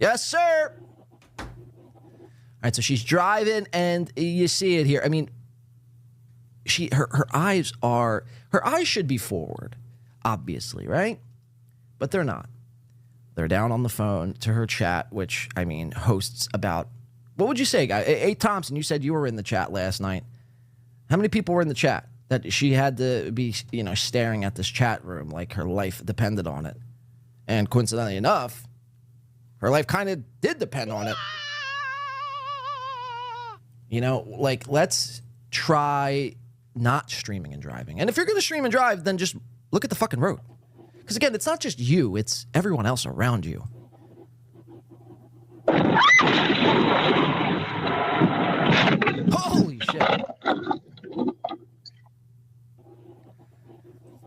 Yes, sir. All right, so she's driving, and you see it here. I mean, her eyes should be forward, obviously, right? But they're not. They're down on the phone to her chat, which, I mean, hosts about, what would you say, guy? A. Thompson, you said you were in the chat last night. How many people were in the chat that she had to be, staring at this chat room like her life depended on it? And coincidentally enough, her life kind of did depend on it. Let's try not streaming and driving. And if you're going to stream and drive, then just look at the fucking road. Because again, it's not just you, it's everyone else around you. Holy shit.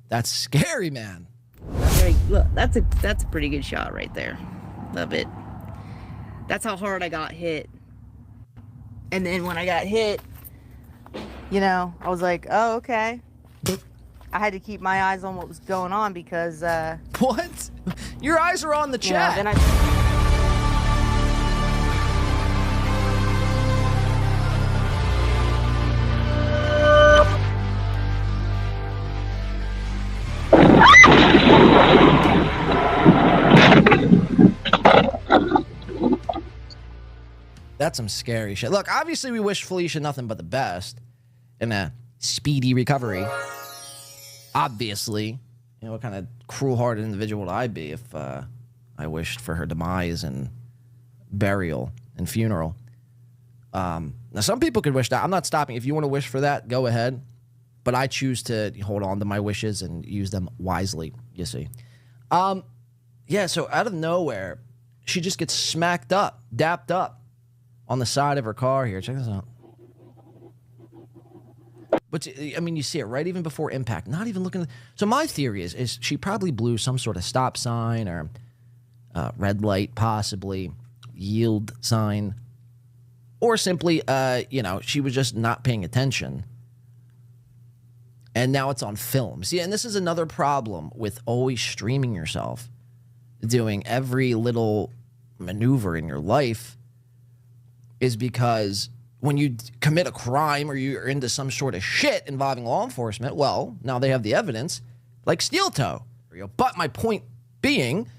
That's scary, man. Look, that's a pretty good shot right there. Love it. That's how hard I got hit. And then when I got hit, I was like, oh, okay. I had to keep my eyes on what was going on because... What? Your eyes are on the chat. Then That's some scary shit. Look, obviously we wish Felicia nothing but the best in a speedy recovery. Obviously. What kind of cruel-hearted individual would I be if I wished for her demise and burial and funeral? Now, some people could wish that. I'm not stopping. If you want to wish for that, go ahead. But I choose to hold on to my wishes and use them wisely, you see. Yeah, so out of nowhere, she just gets smacked up, dapped up on the side of her car here. Check this out. But, I mean, you see it right even before impact. Not even looking. So my theory is she probably blew some sort of stop sign or red light, possibly yield sign, or simply, she was just not paying attention. And now it's on film. See, and this is another problem with always streaming yourself, doing every little maneuver in your life, is because when you commit a crime or you're into some sort of shit involving law enforcement, well, now they have the evidence, like steel toe. But my point being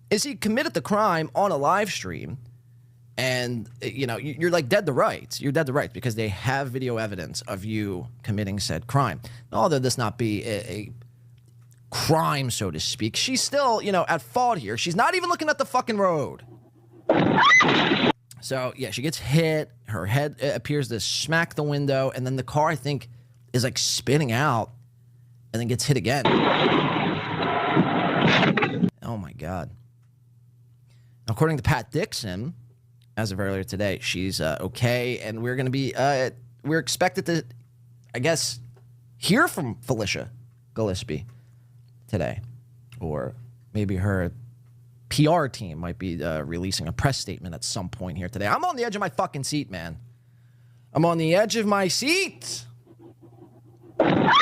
is he committed the crime on a live stream, and, you're like dead to rights. You're dead to rights because they have video evidence of you committing said crime. Although this not be a crime, so to speak, she's still, at fault here. She's not even looking at the fucking road. So, yeah, she gets hit. Her head appears to smack the window. And then the car, I think, is like spinning out and then gets hit again. Oh, my God. According to Pat Dixon, as of earlier today, she's okay. And we're going to be, we're expected to, I guess, hear from Felicia Gillespie today. Or maybe her PR team might be releasing a press statement at some point here today. I'm on the edge of my fucking seat, man. I'm on the edge of my seat. Hey.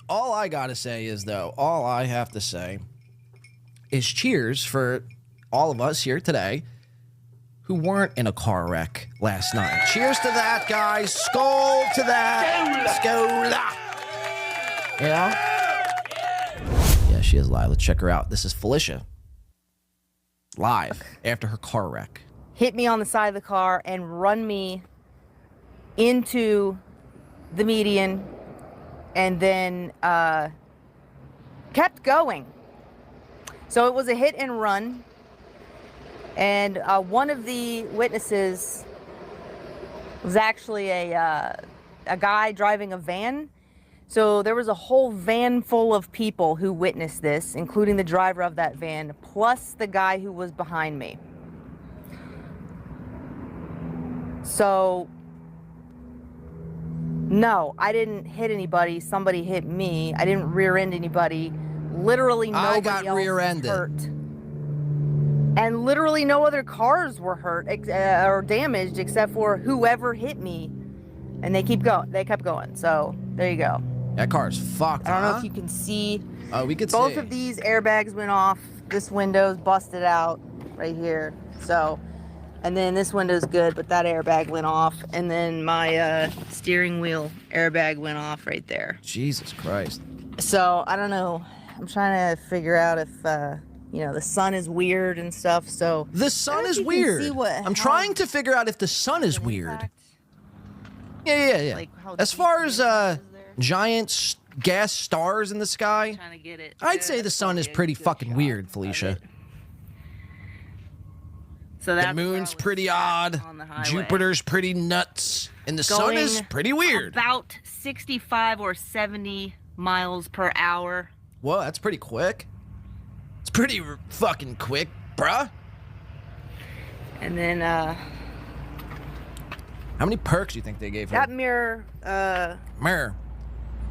All I gotta say is, though, all I have to say is cheers for all of us here today who weren't in a car wreck last night. Cheers to that, guys. Skål to that. Skål. Yeah, she is live. Let's check her out. This is Felicia. Live after her car wreck. hit me on the side of the car and run me into the median, and then kept going. So it was a hit and run, and one of the witnesses was actually a guy driving a van. So there was a whole van full of people who witnessed this, including the driver of that van, plus the guy who was behind me. So, no, I didn't hit anybody. Somebody hit me. I didn't rear end anybody. Literally nobody else was hurt. And literally no other cars were hurt or damaged except for whoever hit me. And they kept going. So there you go. That car's fucked, I don't know if you can see. Oh, we could see. Both of these airbags went off. This window's busted out right here. So, and then this window's good, but that airbag went off. And then my steering wheel airbag went off right there. Jesus Christ. So, I don't know. I'm trying to figure out if, you know, the sun is weird and stuff. So, the sun is weird. I'm trying to figure out if the sun is weird. Yeah. Like as far as giant gas stars in the sky, trying to get it. I'd say the sun is pretty fucking weird, Felicia. So the moon's pretty odd, Jupiter's pretty nuts, and the sun is pretty weird. About 65 or 70 miles per hour. Whoa, that's pretty quick. It's pretty fucking quick, bruh. And then, how many perks do you think they gave her? That mirror, Mirror.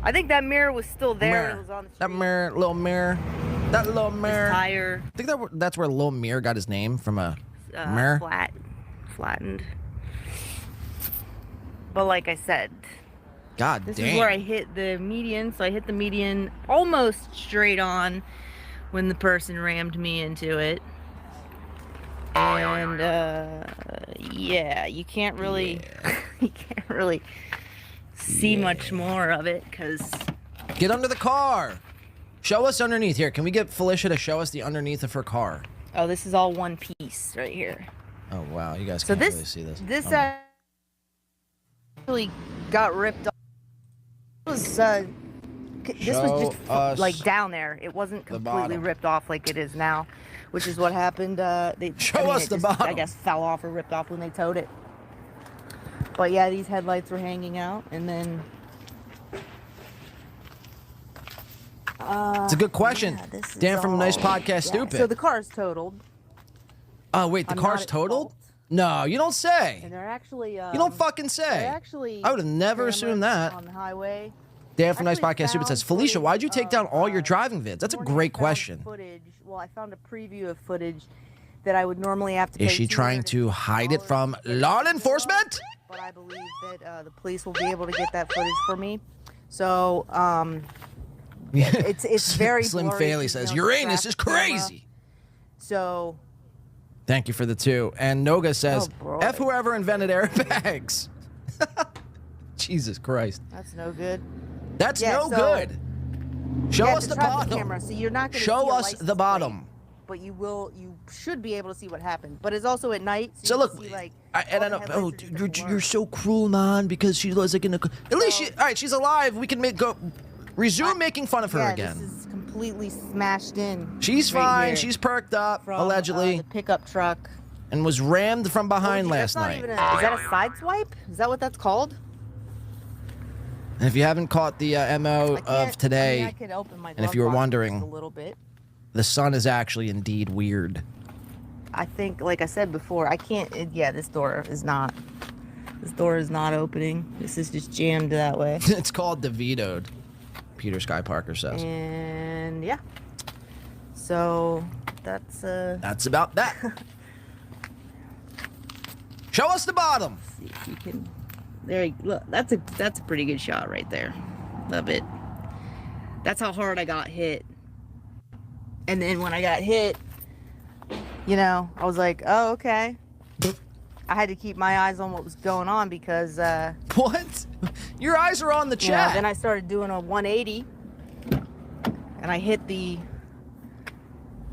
I think that mirror was still there. Mirror. It was on the street. That mirror, little mirror. That little mirror. His tire. I think that's where Lil Mirror got his name, from a mirror. Flattened. But like I said, This is where I hit the median. So I hit the median almost straight on when the person rammed me into it. And yeah, you can't really you can't really see much more of it because get under the car. Show us underneath here. Can we get Felicia to show us the underneath of her car? Oh, this is all one piece right here. Oh wow, you guys can't really see this. This actually got ripped off. This was just like down there. It wasn't completely ripped off like it is now, which is what happened. Show us the bottom. I guess fell off or ripped off when they towed it. But yeah, these headlights were hanging out, and then. It's a good question. Yeah, Dan from Nice Podcast Stupid. So the car's totaled. Oh wait, the car's totaled? No, you don't say. And they're actually. You don't fucking say. I would have never assumed that. On the highway. Dan from Nice Podcast Stupid says, Felicia, why'd you take down all your driving vids? That's a great question. Well, I found a preview of footage that I would normally have to. Is she trying to hide it from law enforcement? But I believe that the police will be able to get that footage for me. So, it's very Slim blurry, Faley says, Uranus is crazy. So. Thank you for the 2. And Noga says, F whoever invented airbags. Jesus Christ. That's no good. That's no good. Show us the bottom. Camera, so you're not show us the bottom. Plate, but you should be able to see what happened. But it's also at night. So look, see, like, I know. Oh, you're so cruel, man, because she was like in a. At least all right, she's alive. We can resume making fun of her again. This is completely smashed in. She's fine. Here. She's perked up, from, allegedly. The pickup truck. And was rammed from behind last night. Is that a side swipe? Is that what that's called? And if you haven't caught the MO of today, I could open my and if you were wondering, a little bit. The sun is actually indeed weird. I think, like I said before, I can't. This door is not. This door is not opening. This is just jammed that way. It's called DeVito'd, Peter Sky Parker says. And yeah. So that's about that. Show us the bottom. Let's see if you can. There you look. That's a pretty good shot right there. Love it. That's how hard I got hit. And then when I got hit, you know, I was like, oh, okay. I had to keep my eyes on what was going on because what? Your eyes are on the chat. Then I started doing a 180 and I hit the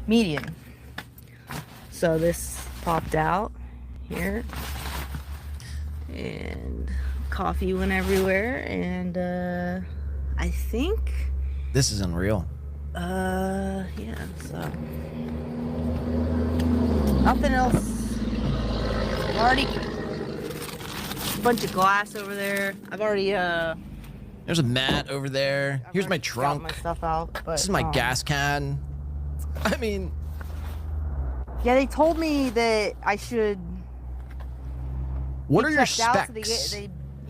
median. So this popped out here. And coffee went everywhere, and I think this is unreal. Yeah, so nothing else. I've already a bunch of glass over there. I've already there's a mat over there. Here's my trunk. My stuff out, but, this is my gas can. I mean, yeah, they told me that I should. What are your specs?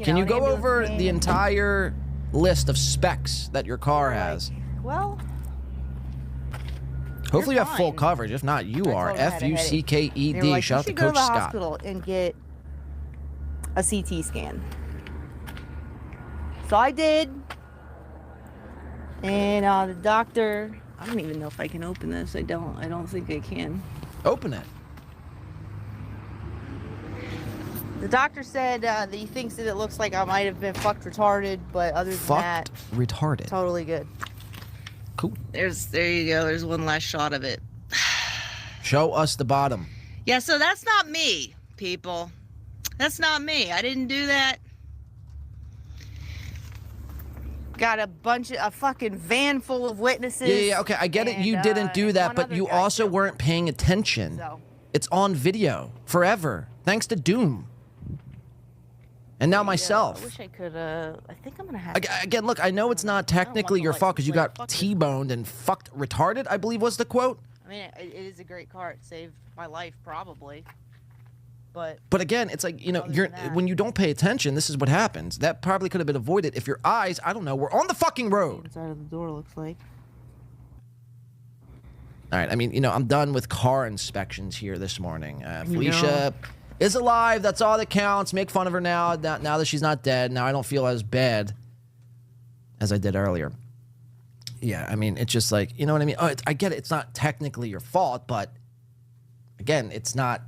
Can you go over the entire list of specs that your car has? Well, hopefully you have full coverage. If not, you are. F-U-C-K-E-D. Shout out to Coach Scott. You should go to the hospital and get a CT scan. So I did. And the doctor, I don't even know if I can open this. I don't think I can. Open it. The doctor said that he thinks that it looks like I might have been fucked retarded, but other than that, retarded. totally good. Cool. There you go. There's one last shot of it. Show us the bottom. Yeah, so that's not me, people. That's not me. I didn't do that. Got a fucking van full of witnesses. Yeah, okay, I get it. You didn't do that, but you also weren't paying attention. So. It's on video forever, thanks to Doom. And now myself. I wish I could, I think I'm gonna have Again, look, I know it's not technically your fault because you got T-boned and fucked retarded, I believe was the quote. I mean, it is a great car. It saved my life, probably. But again, it's like, you know, when you don't pay attention, this is what happens. That probably could have been avoided if your eyes, I don't know, were on the fucking road. Inside of the door looks like. All right, I mean, you know, I'm done with car inspections here this morning. Felicia is alive. That's all that counts. Make fun of her now that she's not dead. Now I don't feel as bad as I did earlier. Yeah, I mean, it's just like, you know what I mean? Oh, I get it. It's not technically your fault, but again, it's not,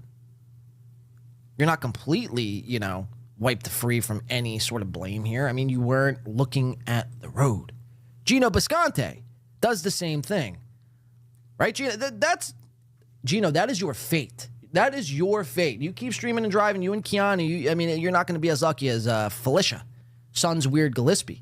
you're not completely, you know, wiped free from any sort of blame here. I mean, you weren't looking at the road. Gino Bisconte does the same thing. Right, Gino? Gino, that is your fate. That is your fate. You keep streaming and driving, you and Keanu, I mean, you're not going to be as lucky as Felicia, son's weird Gillespie.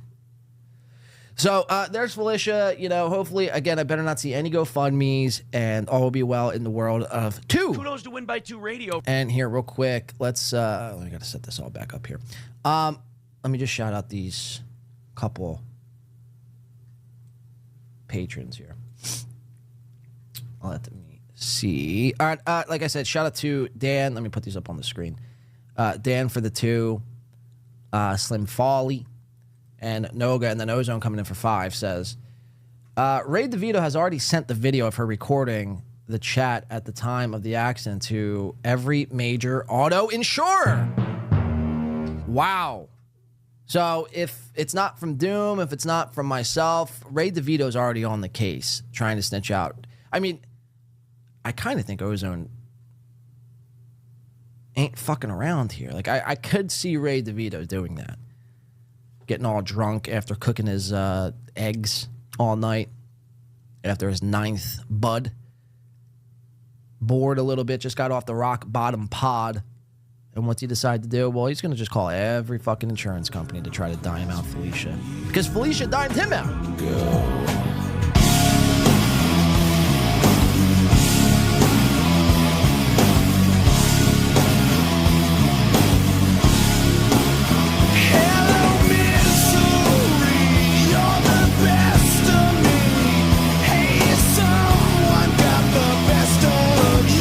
So there's Felicia. You know, hopefully, again, I better not see any GoFundMes, and all will be well in the world of two. Kudos to Win by Two Radio. And here, real quick, let's, I got to set this all back up here. Let me just shout out these couple patrons here. Let me see. All right, like I said, shout out to Dan. Let me put these up on the screen. Dan for the 2, Slim Folly, and Noga, and then Ozone coming in for 5 says, Ray DeVito has already sent the video of her recording the chat at the time of the accident to every major auto insurer. Wow. So if it's not from Doom, if it's not from myself, Ray DeVito's already on the case trying to snitch out. I mean, I kind of think Ozone ain't fucking around here. Like, I could see Ray DeVito doing that. Getting all drunk after cooking his eggs all night. After his 9th bud. Bored a little bit, just got off the rock bottom pod. And what's he decide to do? Well, he's going to just call every fucking insurance company to try to dime out Felicia. Because Felicia dimed him out. Go.